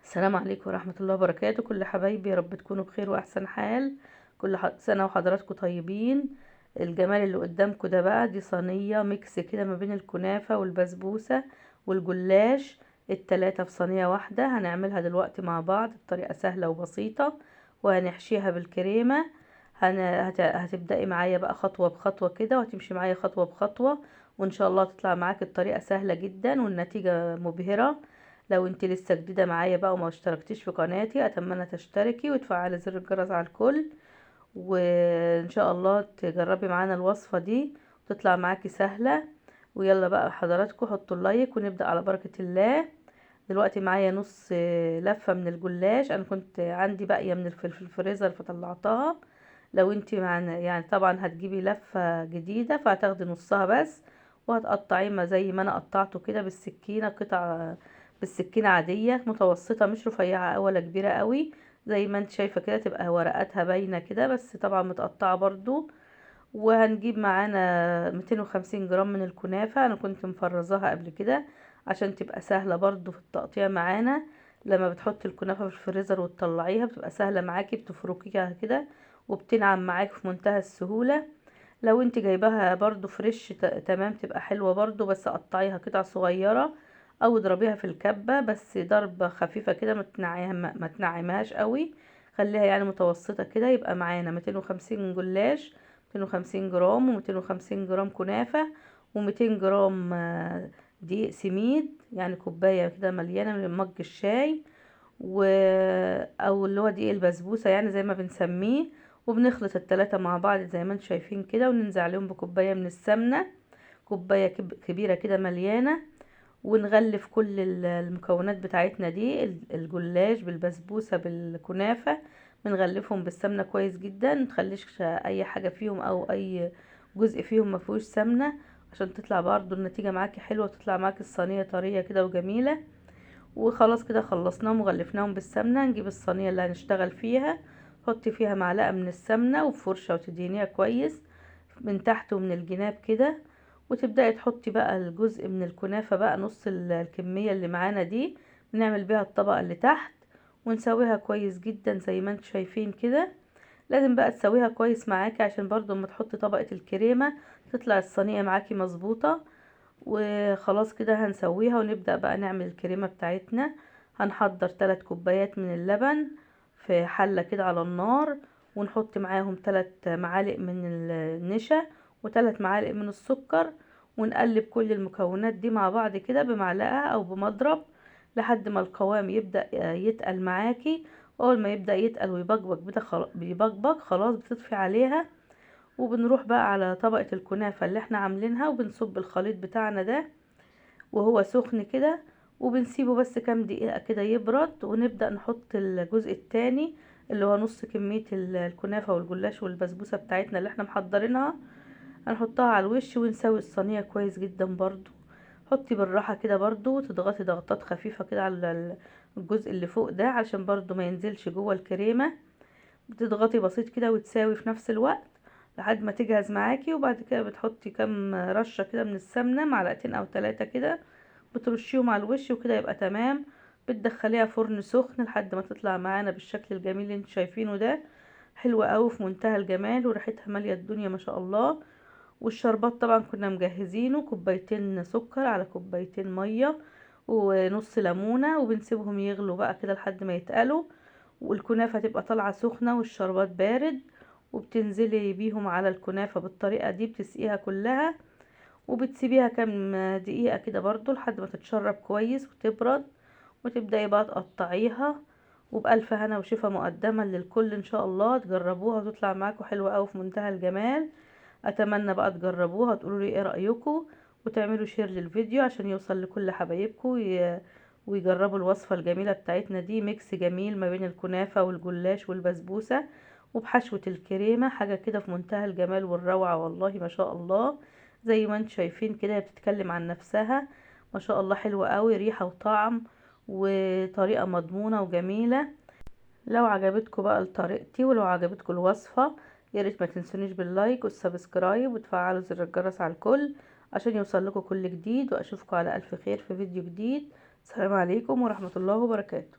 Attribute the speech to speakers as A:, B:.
A: السلام عليكم ورحمة الله وبركاته. كل حبايبي يا رب تكونوا بخير وأحسن حال. سنة وحضراتكم طيبين. الجمال اللي قدامكم ده بقى دي صينية ميكس كده ما بين الكنافة والبسبوسة والجلاش، التلاتة في صينية واحدة. هنعملها دلوقتي مع بعض بطريقة سهلة وبسيطة، وهنحشيها بالكريمة. هتبدأي معايا بقى خطوة بخطوة كده، وهتمشي معايا خطوة بخطوة، وإن شاء الله تطلع معاك الطريقة سهلة جدا والنتيجة مبهرة. لو انت لسه جديدة معايا بقى وما اشتركتيش في قناتي، اتمنى تشتركي وتفعلي زر الجرس على الكل، وان شاء الله تجربي معانا الوصفة دي وتطلع معاكي سهلة. ويلا بقى حضراتكم حطوا اللايك ونبدأ على بركة الله. دلوقتي معايا نص لفة من الجلاش، انا كنت عندي باقية من في الفريزر فطلعتها. لو انت معنا يعني طبعا هتجيبي لفة جديدة فهتاخدي نصها بس، وهتقطعيه ما زي ما انا قطعته كده بالسكينة، قطع بالسكينة عادية متوسطة، مش رفيعة ولا كبيرة قوي. زي ما انت شايفة كده تبقى ورقاتها باينة كده، بس طبعا متقطعة برضو. وهنجيب معانا 250 جرام من الكنافة، انا كنت مفرزاها قبل كده عشان تبقى سهلة برضو في التقطيع معانا. لما بتحطي الكنافة في الفريزر وتطلعيها بتبقى سهلة معاكي، بتفركيها كده وبتنعم معاكي في منتهى السهولة. لو انت جايباها برضو فريش تمام تبقى حلوة برضو، بس قطعيها قطع صغيرة او اضربيها في الكبة، بس ضربة خفيفة كده، ما تنعمهاش قوي. خليها يعني متوسطة كده. يبقى معانا 250 جلاش، 250 جرام و250 جرام كنافة، و200 جرام دقيق سميد، يعني كوباية كده مليانة من مج الشاي، و او اللي هو دقيق البسبوسة يعني زي ما بنسميه. وبنخلط التلاتة مع بعض زي ما انتم شايفين كده، وننزل عليهم بكوباية من السمنة، كوباية كبيرة كده مليانة. ونغلف كل المكونات بتاعتنا دي، الجلاش بالبسبوسة بالكنافة، بنغلفهم بالسمنة كويس جدا، متخليش اي حاجة فيهم او اي جزء فيهم ما فيهوش سمنة، عشان تطلع برضو النتيجة معاكي حلوة، وتطلع معاكي الصينية طرية كده وجميلة. وخلاص كده خلصناهم وغلفناهم بالسمنة. نجيب الصينية اللي هنشتغل فيها، حطي فيها معلقة من السمنة وفرشة وتدهنيها كويس من تحت ومن الجناب كده. وتبدأي تحطي بقى الجزء من الكنافة بقى، نص الكمية اللي معانا دي، بنعمل بيها الطبقة اللي تحت، ونسويها كويس جدا زي ما انتم شايفين كده. لازم بقى تسويها كويس معاكي، عشان برضو لما تحطي طبقة الكريمة تطلع الصينية معاكي مظبوطة. وخلاص كده هنسويها ونبدأ بقى نعمل الكريمة بتاعتنا. هنحضر 3 كوبايات من اللبن في حلة كده على النار، ونحط معاهم 3 معالق من النشا و3 معالق من السكر، ونقلب كل المكونات دي مع بعض كده بمعلقة او بمضرب لحد ما القوام يبدأ يتقل معاكي. اول ما يبدأ يتقل ويبقبق كده بيبقبق خلاص بتطفي عليها. وبنروح بقى على طبقة الكنافة اللي احنا عاملينها، وبنصب الخليط بتاعنا ده وهو سخن كده، وبنسيبه بس كام دقيقة كده يبرد، ونبدأ نحط الجزء التاني اللي هو نص كمية الكنافة والجلاش والبسبوسة بتاعتنا اللي احنا محضرينها. هنحطها على الوش ونسوي الصينية كويس جدا برضو. حطي بالراحة كده برضو، وتضغطي ضغطات خفيفة كده على الجزء اللي فوق ده علشان برضو ما ينزلش جوه الكريمة. بتضغطي بسيط كده وتساوي في نفس الوقت لحد ما تجهز معاكي. وبعد كده بتحطي كام رشة كده من السمنة، معلقتين او 3 كده، بترشيهم على الوش وكده يبقى تمام. بتدخليها فرن سخن لحد ما تطلع معانا بالشكل الجميل اللي انتوا شايفينه ده. حلوة قوي في منتهى الجمال، وريحتها مالية الدنيا ما شاء الله. والشربات طبعا كنا مجهزينه، كوبايتين سكر على كوبايتين مية ونص ليمونة، وبنسيبهم يغلوا بقى كده لحد ما يتقلوا، والكنافة تبقى طالعة سخنة والشربات بارد. وبتنزلي بيهم على الكنافة بالطريقة دي، بتسقيها كلها وبتسيبيها كام دقيقة كده برضو لحد ما تتشرب كويس وتبرد. وتبدأي بقى تقطعيها. وبألف هنا وشفا مقدما للكل، ان شاء الله تجربوها وتطلع معاكم حلوة قوي في منتهى الجمال. اتمنى بقى تجربوها وتقولوا لي ايه رأيكم، وتعملوا شير للفيديو عشان يوصل لكل حبايبكم ويجربوا الوصفة الجميلة بتاعتنا دي. ميكس جميل ما بين الكنافة والجلاش والبسبوسة وبحشوة الكريمة، حاجة كده في منتهى الجمال والروعة والله ما شاء الله. زي ما انتم شايفين كده هي بتتكلم عن نفسها ما شاء الله، حلوة قوي ريحة وطعم وطريقة مضمونة وجميلة. لو عجبتكم بقى طريقتي ولو عجبتكم الوصفة، ياريت ما تنسونيش باللايك والسبسكرايب وتفعلوا زر الجرس على الكل عشان يوصل لكم كل جديد. واشوفكم على الف خير في فيديو جديد. السلام عليكم ورحمة الله وبركاته.